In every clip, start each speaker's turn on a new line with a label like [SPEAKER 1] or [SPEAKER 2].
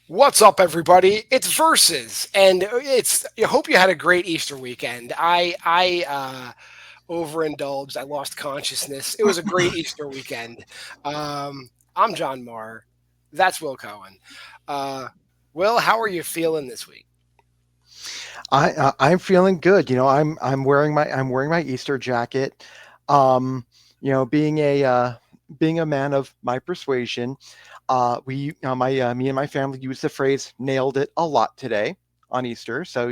[SPEAKER 1] What's up, everybody? It's Versus, and I hope you had a great Easter weekend. I overindulged. I lost consciousness. It was a great Easter weekend. I'm John Marr. That's Will Cohen. Uh, Will, how are you feeling this week?
[SPEAKER 2] I'm feeling good. I'm wearing my Easter jacket. Um, being a man of my persuasion, we my me and my family use the phrase "nailed it" a lot today on Easter. So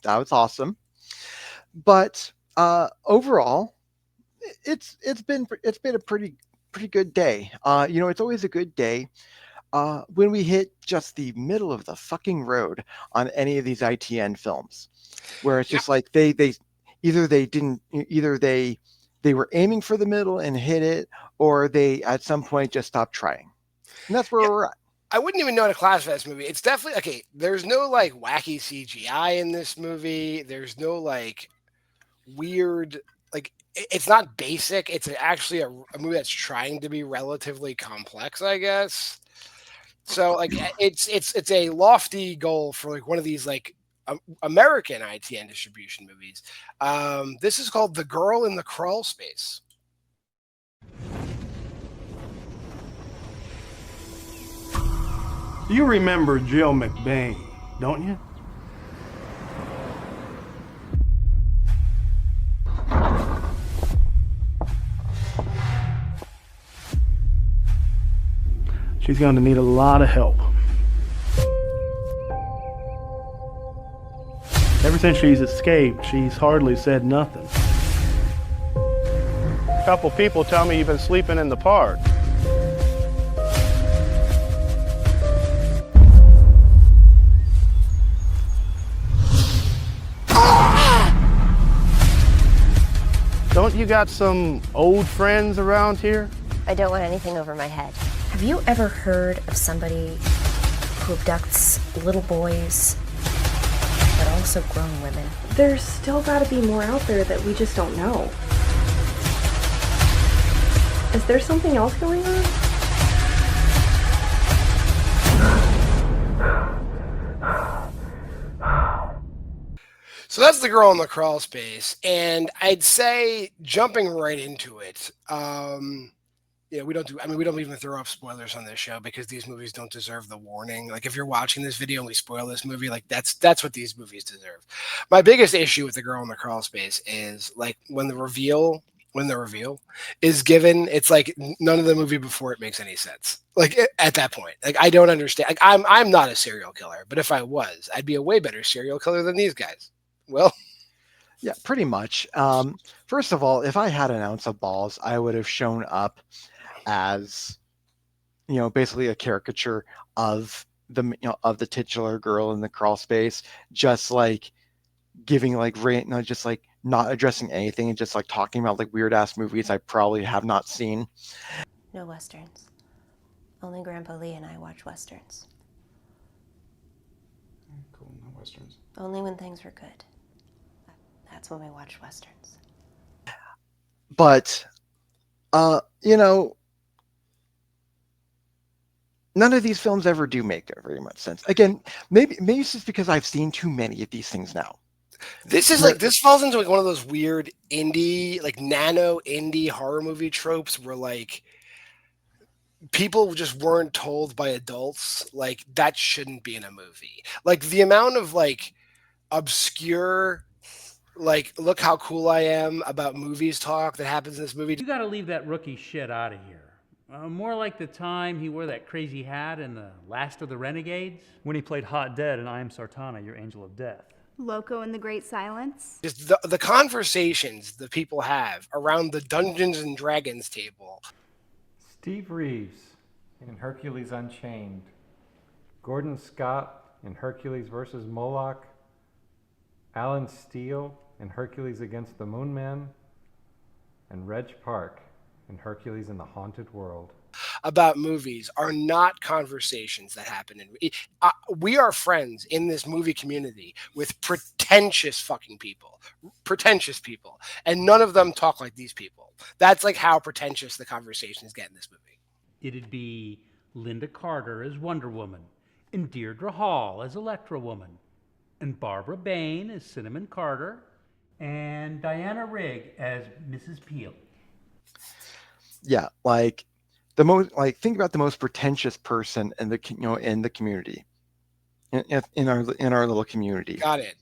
[SPEAKER 2] that was awesome. But overall, it's been a pretty good day. It's always a good day when we hit just the middle of the fucking road on any of these ITN films, where it's
[SPEAKER 1] Yeah,
[SPEAKER 2] just like they either they didn't either they were aiming for the middle and hit it, or they at some point just stopped trying, and that's where
[SPEAKER 1] yeah.
[SPEAKER 2] we're at.
[SPEAKER 1] I wouldn't even know it a classify this movie. It's definitely okay. There's no like wacky CGI in this movie. There's no like weird it's not basic. It's actually a movie that's trying to be relatively complex, I guess. So it's a lofty goal for like one of these like American ITN distribution movies. This is called The Girl in the Crawl Space.
[SPEAKER 3] You remember Jill McBain, don't you? She's going to need a lot of help. Ever since she's escaped, she's hardly said nothing. A couple people tell me you've been sleeping in the park. Don't you got some old friends around here?
[SPEAKER 4] I don't want anything over my head. Have you ever heard of somebody who abducts little boys, but also grown women?
[SPEAKER 5] There's still gotta be more out there that we just don't know. Is there something else going on?
[SPEAKER 1] So that's The Girl in the Crawl Space, and I'd say jumping right into it. We don't do. I mean, we don't even throw up spoilers on this show because these movies don't deserve the warning. Like, if you're watching this video and we spoil this movie, like that's what these movies deserve. My biggest issue with The Girl in the Crawl Space is like when the reveal is given, it's like none of the movie before it makes any sense. Like at that point, like I don't understand. Like I'm not a serial killer, but if I was, I'd be a way better serial killer than these guys. Well,
[SPEAKER 2] Yeah, pretty much. First of all, if I had an ounce of balls, I would have shown up as basically a caricature of the titular girl in the crawl space, just like giving like just like not addressing anything and just like talking about like weird ass movies I probably have not seen.
[SPEAKER 4] No westerns. Only Grandpa Lee and I watch westerns.
[SPEAKER 6] Cool, no westerns.
[SPEAKER 4] Only when things were good. That's when we watch westerns.
[SPEAKER 2] But none of these films ever do make very much sense. Again, maybe it's just because I've seen too many of these things now.
[SPEAKER 1] this falls into like one of those weird indie, like nano indie horror movie tropes where like people just weren't told by adults like that shouldn't be in a movie. Like the amount of like obscure like look how cool I am about movies talk that happens in this movie.
[SPEAKER 7] You got to leave that rookie shit out of here. More like the time he wore that crazy hat in The Last of the Renegades.
[SPEAKER 8] When he played Hot Dead in I Am Sartana, Your Angel of Death.
[SPEAKER 5] Loco in the Great Silence.
[SPEAKER 1] Just the conversations that people have around the Dungeons and Dragons table.
[SPEAKER 6] Steve Reeves in Hercules Unchained. Gordon Scott in Hercules vs. Moloch. Alan Steele in Hercules Against the Moonmen. And Reg Park in Hercules in the Haunted World.
[SPEAKER 1] About movies are not conversations that happen in we are friends in this movie community with pretentious people, and none of them talk like these people. That's like how pretentious the conversations get in this movie.
[SPEAKER 7] It'd be Linda Carter as Wonder Woman, and Deirdre Hall as Electra Woman, and Barbara Bain as Cinnamon Carter, and Diana Rigg as Mrs. Peel.
[SPEAKER 2] Yeah, like the most, like, think about the most pretentious person in the in the community, in our little community.
[SPEAKER 1] Got it.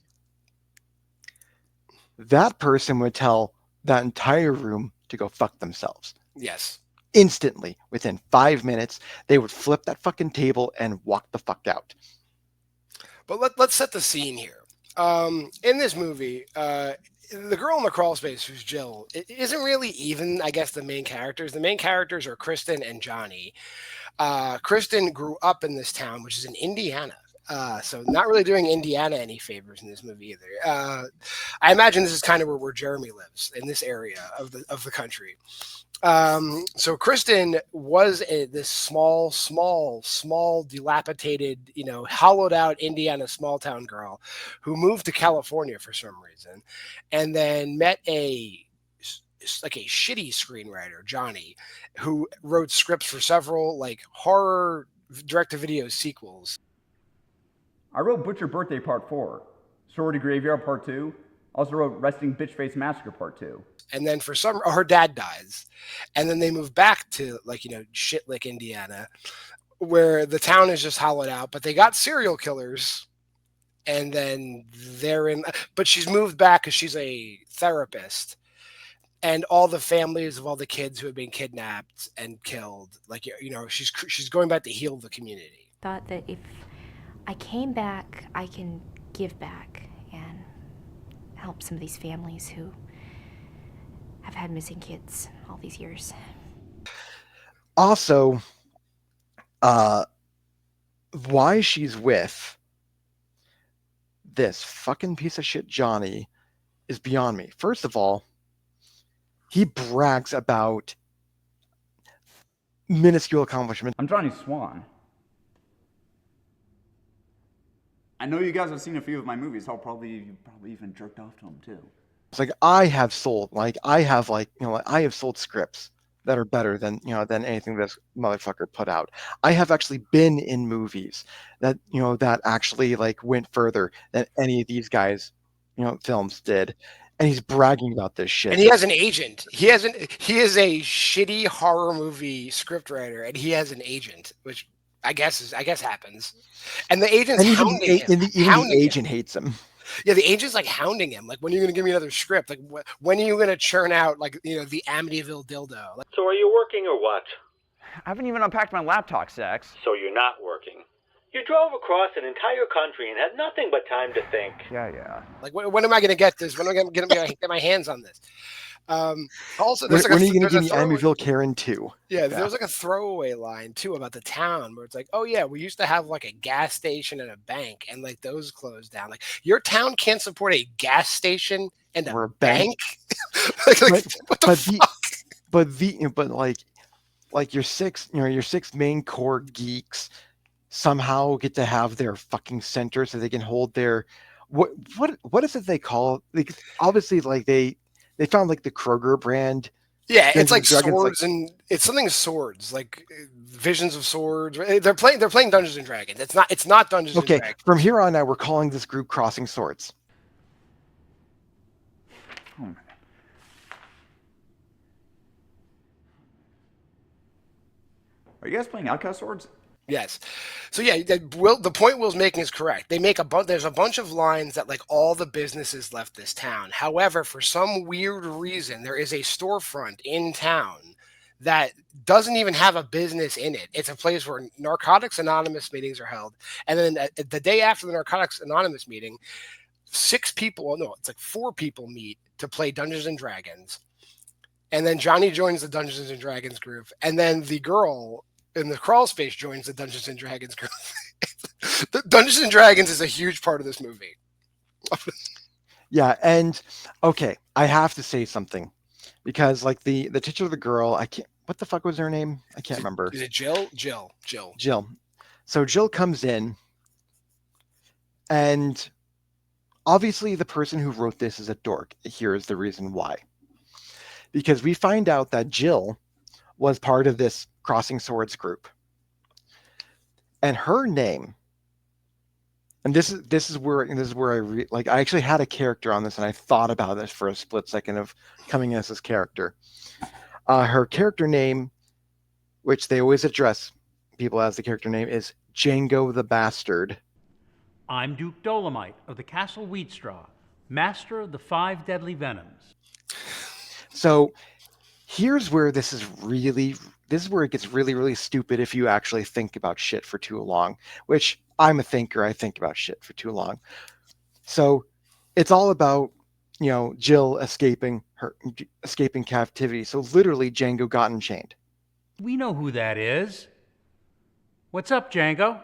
[SPEAKER 2] That person would tell that entire room to go fuck themselves.
[SPEAKER 1] Yes.
[SPEAKER 2] Instantly, within 5 minutes, they would flip that fucking table and walk the fuck out.
[SPEAKER 1] But let's set the scene here. In this movie, the girl in the crawl space, who's Jill, isn't really even, I guess, the main characters. The main characters are Kristen and Johnny. Kristen grew up in this town, which is in Indiana. So not really doing Indiana any favors in this movie either. I imagine this is kind of where Jeremy lives, in this area of the country. So Kristen was this small, dilapidated, hollowed out Indiana small town girl who moved to California for some reason, and then met a shitty screenwriter, Johnny, who wrote scripts for several horror direct-to-video sequels.
[SPEAKER 9] I wrote Butcher Birthday Part 4, Sorority Graveyard Part 2, also wrote Resting Bitch Face Massacre Part 2.
[SPEAKER 1] And then her dad dies. And then they move back to Shitlick, Indiana, where the town is just hollowed out, but they got serial killers. And then but she's moved back because she's a therapist. And all the families of all the kids who have been kidnapped and killed, she's going back to heal the community.
[SPEAKER 4] Thought that if I came back, I can give back and help some of these families who have had missing kids all these years.
[SPEAKER 2] Also, why she's with this fucking piece of shit Johnny is beyond me. First of all, he brags about minuscule accomplishments.
[SPEAKER 9] I'm Johnny Swan. I know you guys have seen a few of my movies. You probably even jerked off to them too.
[SPEAKER 2] It's like I have sold scripts that are better than anything this motherfucker put out. I have actually been in movies that that actually went further than any of these guys films did, and he's bragging about this shit.
[SPEAKER 1] And he has an agent. He is a shitty horror movie scriptwriter, and he has an agent, which I guess happens. And the agent's hounding him.
[SPEAKER 2] Even the agent hates him.
[SPEAKER 1] Yeah, the agent's hounding him. When are you going to give me another script? When are you going to churn out the Amityville dildo?
[SPEAKER 10] So are you working or what?
[SPEAKER 9] I haven't even unpacked my laptop, Sax.
[SPEAKER 10] So you're not working. You drove across an entire country and had nothing but time to think.
[SPEAKER 9] Yeah.
[SPEAKER 1] When am I going to get this? When am I going to get my hands on this? Also,
[SPEAKER 2] when are you going to give me Amityville Karen 2?
[SPEAKER 1] Yeah, there's a throwaway line too about the town where it's oh yeah, we used to have a gas station and a bank, and those closed down. Your town can't support a gas station and a bank. What the fuck? But your six main core geeks somehow get to have their fucking center so they can hold their what is it they call obviously they found the Kroger brand. Yeah, it's swords and it's something swords, Visions of Swords. They're playing Dungeons and Dragons. It's not Dungeons and Dragons.
[SPEAKER 2] Okay, from here on out, we're calling this group Crossing Swords.
[SPEAKER 9] Oh man. Are you guys playing Outcast Swords?
[SPEAKER 1] Yes. So yeah, the point Will's making is correct. They make there's a bunch of lines that all the businesses left this town. However, for some weird reason, there is a storefront in town that doesn't even have a business in it. It's a place where Narcotics Anonymous meetings are held. And then the day after the Narcotics Anonymous meeting, 4 people meet to play Dungeons and Dragons. And then Johnny joins the Dungeons and Dragons group. And then the girl in the crawl space joins the Dungeons and Dragons group. The Dungeons and Dragons is a huge part of this movie.
[SPEAKER 2] Yeah, and okay, I have to say something because the titular girl, I can't. What the fuck was her name? I can't remember.
[SPEAKER 1] Is it Jill? Jill.
[SPEAKER 2] So Jill comes in, and obviously the person who wrote this is a dork. Here is the reason why. Because we find out that Jill was part of this Crossing Swords group. And her name And this is where I actually had a character on this, and I thought about this for a split second of coming as this character. Her character name, which they always address people as the character name, is Django the Bastard.
[SPEAKER 7] I'm Duke Dolomite of the Castle Wheatstraw, master of the 5 deadly venoms.
[SPEAKER 2] So here's where this is where it gets really, really stupid if you actually think about shit for too long, which I'm a thinker. I think about shit for too long. So it's all about, Jill escaping captivity. So literally Django got enchained.
[SPEAKER 7] We know who that is. What's up, Django?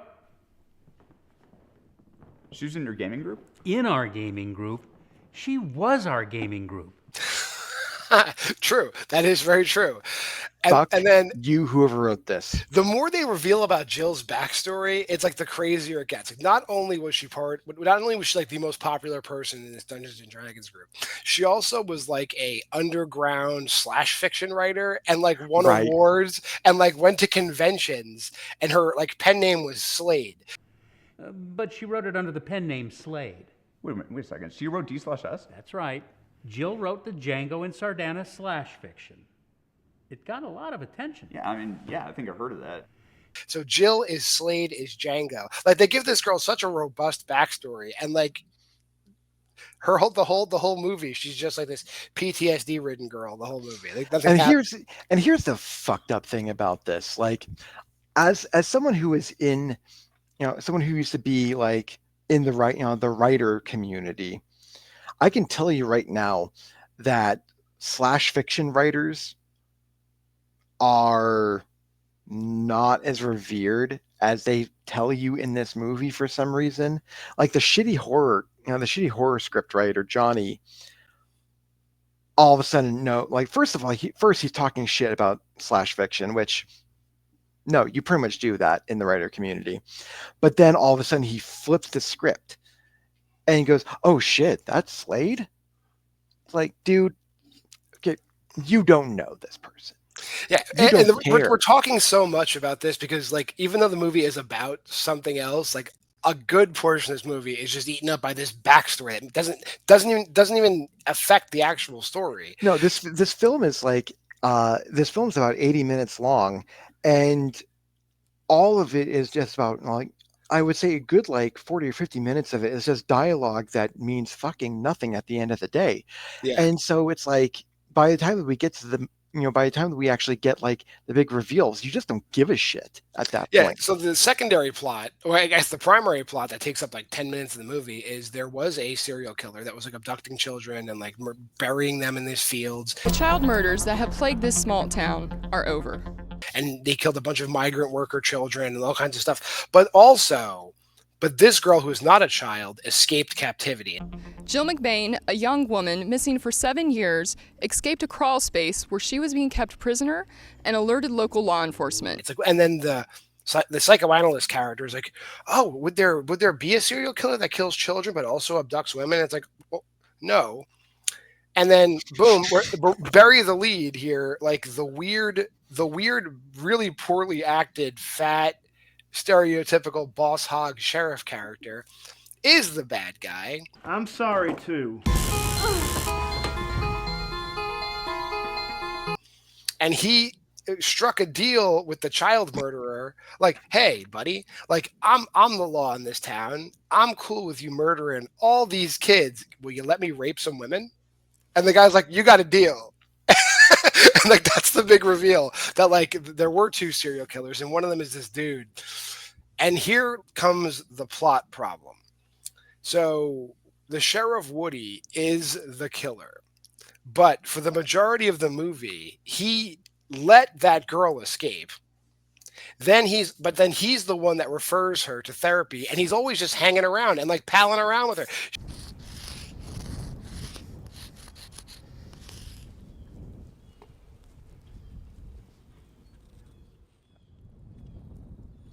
[SPEAKER 9] She was in your gaming group?
[SPEAKER 7] In our gaming group. She was our gaming group.
[SPEAKER 1] True. That is very true.
[SPEAKER 2] Fuck
[SPEAKER 1] and then
[SPEAKER 2] you, whoever wrote this.
[SPEAKER 1] The more they reveal about Jill's backstory, it's like the crazier it gets. Like, not only was she like the most popular person in this Dungeons and Dragons group, she also was like a underground slash fiction writer and like won awards and like went to conventions, and her like pen name was Slade.
[SPEAKER 7] But she wrote it under the pen name Slade.
[SPEAKER 9] Wait a second. She wrote D/S?
[SPEAKER 7] That's right. Jill wrote the Django and Sardana slash fiction. It got a lot of attention.
[SPEAKER 9] Yeah, I think I heard of that.
[SPEAKER 1] So Jill is Slade is Django. Like, they give this girl such a robust backstory, and like the whole movie, she's just like this PTSD ridden girl the whole movie. Like,
[SPEAKER 2] here's the fucked up thing about this. Like, as someone who is in, someone who used to be like in the writer community, I can tell you right now that slash fiction writers are not as revered as they tell you in this movie for some reason. Like the shitty horror script writer Johnny, all of a sudden, first of all, he's talking shit about slash fiction, which no, you pretty much do that in the writer community. But then all of a sudden he flips the script and he goes, "Oh shit, that's Slade?" It's like, dude, okay, you don't know this person.
[SPEAKER 1] Yeah, and we're talking so much about this because, like, even though the movie is about something else, like a good portion of this movie is just eaten up by this backstory that doesn't even affect the actual story.
[SPEAKER 2] No, this film is this film's about 80 minutes long, and all of it is just about, like, I would say a good 40 or 50 minutes of it is just dialogue that means fucking nothing at the end of the day. Yeah. And so it's like, by the time that we get to by the time that we actually get like the big reveals, you just don't give a shit at that point.
[SPEAKER 1] So the secondary plot, or I guess the primary plot that takes up like 10 minutes of the movie, is there was a serial killer that was like abducting children and like burying them in these fields.
[SPEAKER 11] The child murders that have plagued this small town are over.
[SPEAKER 1] And they killed a bunch of migrant worker children and all kinds of stuff. But this girl, who is not a child, escaped captivity.
[SPEAKER 11] Jill McBain, a young woman missing for 7 years, escaped a crawl space where she was being kept prisoner and alerted local law enforcement.
[SPEAKER 1] It's like, and then the psychoanalyst character is like, "Oh, would there be a serial killer that kills children but also abducts women?" And it's like, well, no. And then boom, we're bury the lead here, like the weird, really poorly acted, fat, stereotypical boss hog sheriff character is the bad guy.
[SPEAKER 3] I'm sorry too.
[SPEAKER 1] And he struck a deal with the child murderer, like, "Hey, buddy, like I'm the law in this town. I'm cool with you murdering all these kids. Will you let me rape some women?" And the guy's like, "You got a deal." And like, that's the big reveal, that like there were 2 serial killers and one of them is this dude. And here comes the plot problem. So the Sheriff Woody is the killer, but for the majority of the movie, he let that girl escape. Then he's the one that refers her to therapy, and he's always just hanging around and like palling around with her.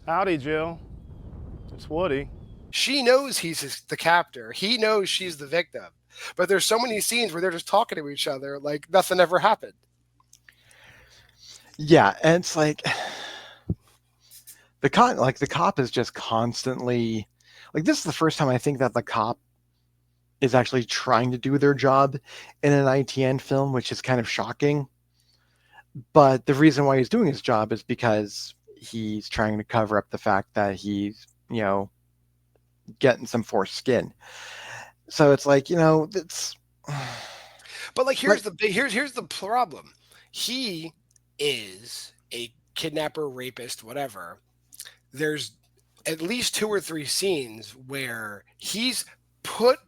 [SPEAKER 3] Howdy, Jill. It's Woody.
[SPEAKER 1] She knows he's the captor. He knows she's the victim. But there's so many scenes where they're just talking to each other like nothing ever happened.
[SPEAKER 2] Yeah, and it's like the cop is just constantly like this is the first time I think that the cop is actually trying to do their job in an ITN film, which is kind of shocking. But the reason why he's doing his job is because he's trying to cover up the fact that he's, getting some foreskin. So it's like, it's.
[SPEAKER 1] But like, here's the problem. He is a kidnapper, rapist, whatever. There's at least 2 or 3 scenes where he's put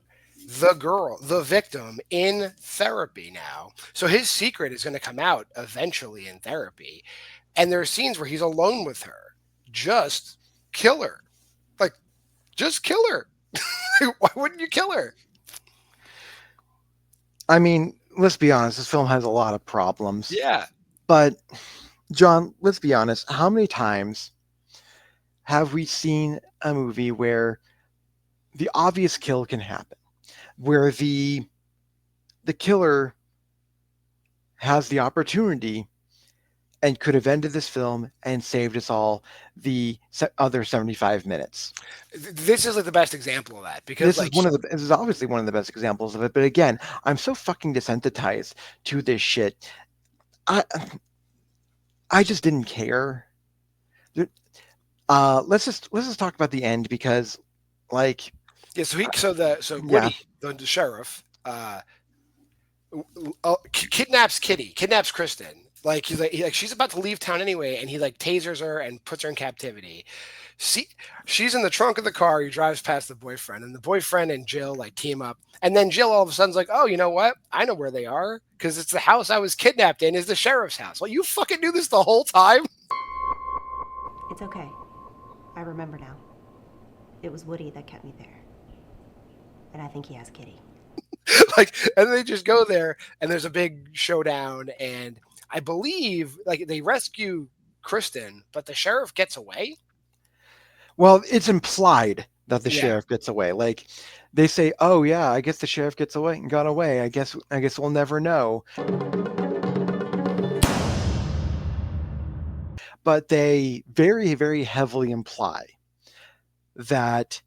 [SPEAKER 1] the victim, in therapy now. So his secret is going to come out eventually in therapy. And there are scenes where he's alone with her. Just kill her. Like, just kill her. Why wouldn't you kill her?
[SPEAKER 2] I mean, let's be honest, this film has a lot of problems.
[SPEAKER 1] Yeah.
[SPEAKER 2] But, John, let's be honest, how many times have we seen a movie where the obvious kill can happen? Where the killer has the opportunity and could have ended this film and saved us all the other 75 minutes.
[SPEAKER 1] This is like the best example of that, because
[SPEAKER 2] this is obviously one of the best examples of it. But again, I'm so fucking desensitized to this shit. I just didn't care. Let's just talk about the end, because, like,
[SPEAKER 1] yeah. So Woody, the sheriff, kidnaps Kristen. Like, she's about to leave town anyway, and he like tasers her and puts her in captivity. She's in the trunk of the car. He drives past the boyfriend, and the boyfriend and Jill like team up. And then Jill all of a sudden's like, "Oh, you know what? I know where they are, because it's the house I was kidnapped in. Is the sheriff's house." Well, you fucking knew this the whole time.
[SPEAKER 12] It's okay. I remember now. It was Woody that kept me there, and I think he has Kitty.
[SPEAKER 1] Like, and they just go there, and there's a big showdown, and I believe like they rescue Kristen, but the sheriff gets away.
[SPEAKER 2] Well, it's implied that the sheriff gets away. Like, they say, "Oh yeah, I guess the sheriff got away. I guess we'll never know." But they very, very heavily imply that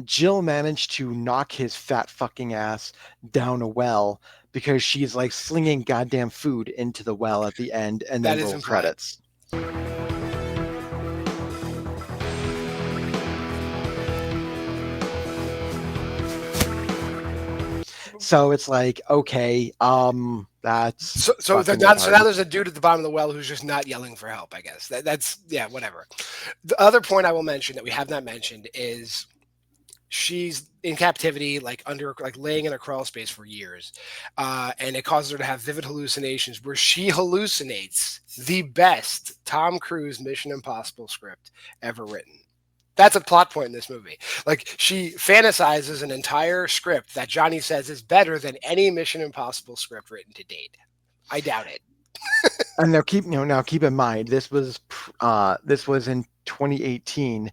[SPEAKER 2] Jill managed to knock his fat fucking ass down a well because she's like slinging goddamn food into the well at the end, and then roll credits. So it's like, okay, that's
[SPEAKER 1] so now there's a dude at the bottom of the well who's just not yelling for help, I guess. That's whatever. The other point I will mention that we have not mentioned is she's in captivity, like laying in a crawl space for years, and it causes her to have vivid hallucinations where she hallucinates the best Tom Cruise Mission Impossible script ever written. That's a plot point in this movie. Like, she fantasizes an entire script that Johnny says is better than any Mission Impossible script written to date. I doubt it.
[SPEAKER 2] And now keep in mind, this was in 2018.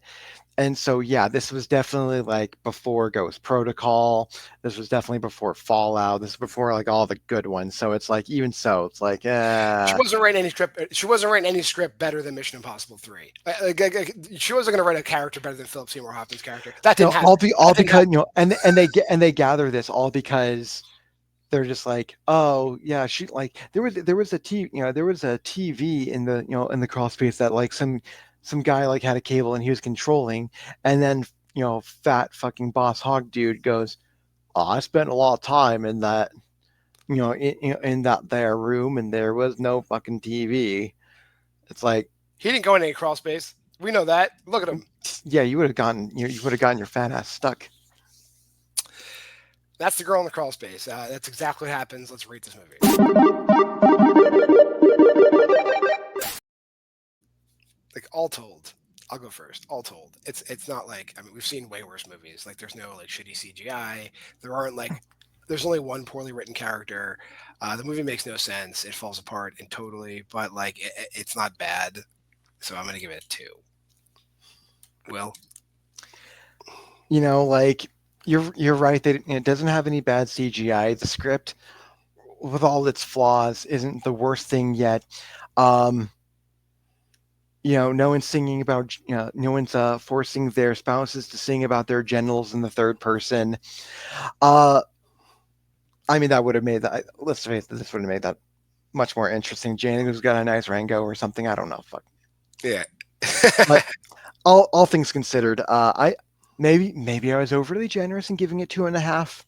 [SPEAKER 2] And so, yeah, this was definitely like before Ghost Protocol. This was definitely before Fallout. This is before like all the good ones. So it's like, even so, it's like,
[SPEAKER 1] she wasn't writing any script. She wasn't writing any script better than Mission Impossible 3. She wasn't going to write a character better than Philip Seymour Hoffman's character. That didn't happen.
[SPEAKER 2] All because and they gather this all because they're just like, oh yeah, she like there was a TV in the crawl space that like some guy like had a cable and he was controlling, and then fat fucking boss hog dude goes, "Oh, I spent a lot of time in that in that there room, and there was no fucking TV." It's like,
[SPEAKER 1] he didn't go in any crawl space. We know that. Look at him.
[SPEAKER 2] Yeah, you would have gotten your fat ass stuck.
[SPEAKER 1] That's the girl in the crawl space. That's exactly what happens. Let's rate this movie. Like, all told, I'll go first. All told, it's not like, I mean, we've seen way worse movies. Like, there's no like shitty CGI. There's only one poorly written character. The movie makes no sense. It falls apart and totally, but like it's not bad. So I'm gonna give it a 2. Will?
[SPEAKER 2] Like, you're right that it doesn't have any bad CGI. The script, with all its flaws, isn't the worst thing yet. No one's singing about, no one's forcing their spouses to sing about their genitals in the third person. I mean, that would have made that, let's face it, this would have made that much more interesting. Jane who's got a nice Rango or something. I don't know. Fuck.
[SPEAKER 1] Yeah.
[SPEAKER 2] But all things considered, maybe I was overly generous in giving it 2.5.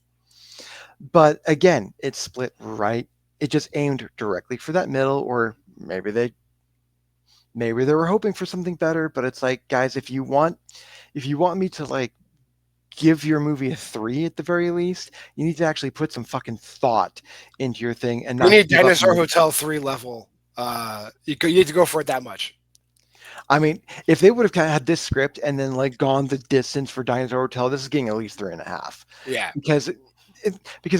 [SPEAKER 2] But again, it's split right. It just aimed directly for that middle, or maybe they were hoping for something better. But it's like, guys, if you want me to like give your movie a 3 at the very least, you need to actually put some fucking thought into your thing. And
[SPEAKER 1] you need Dinosaur Hotel 3 level. You need to go for it that much.
[SPEAKER 2] I mean, if they would have kind of had this script and then like gone the distance for Dinosaur Hotel, this is getting at least 3.5.
[SPEAKER 1] Yeah,
[SPEAKER 2] because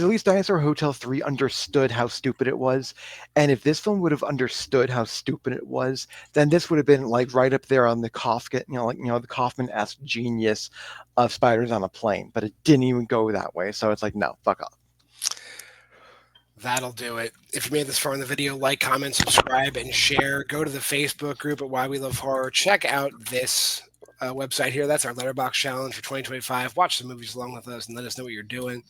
[SPEAKER 2] at least Dinosaur Hotel 3 understood how stupid it was, and if this film would have understood how stupid it was, then this would have been like right up there on the Kafka, the Kaufman-esque genius of Spiders on a Plane. But it didn't even go that way, so it's like, no, fuck off.
[SPEAKER 1] That'll do it. If you made this far in the video, like, comment, subscribe, and share. Go to the Facebook group at Why We Love Horror. Check out this website here. That's our Letterboxd challenge for 2025. Watch the movies along with us and let us know what you're doing.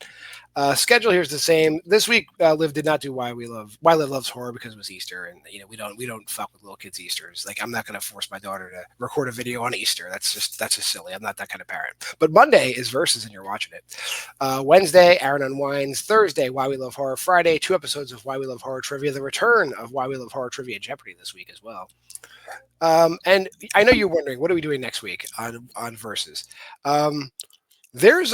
[SPEAKER 1] Schedule here's the same. This week, Liv did not do Why Liv Loves Horror because it was Easter, and we don't fuck with little kids' Easters. Like, I'm not going to force my daughter to record a video on Easter. That's just silly. I'm not that kind of parent. But Monday is Versus, and you're watching it. Wednesday, Aaron Unwinds. Thursday, Why We Love Horror. Friday, 2 episodes of Why We Love Horror Trivia. The return of Why We Love Horror Trivia Jeopardy this week as well. And I know you're wondering, what are we doing next week on Versus? There's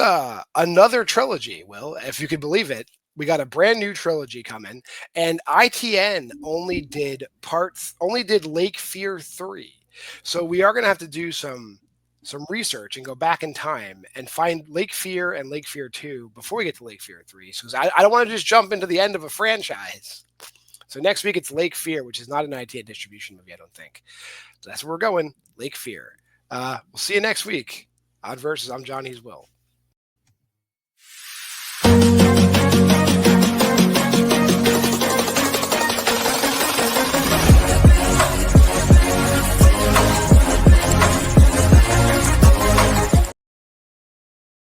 [SPEAKER 1] another trilogy, Will, if you could believe it. We got a brand new trilogy coming, and ITN only did Lake Fear 3. So we are going to have to do some research and go back in time and find Lake Fear and Lake Fear 2 before we get to Lake Fear 3. So I don't want to just jump into the end of a franchise. So next week it's Lake Fear, which is not an ITN distribution movie, I don't think. So that's where we're going, Lake Fear. We'll see you next week on Versus. I'm John. He's Will.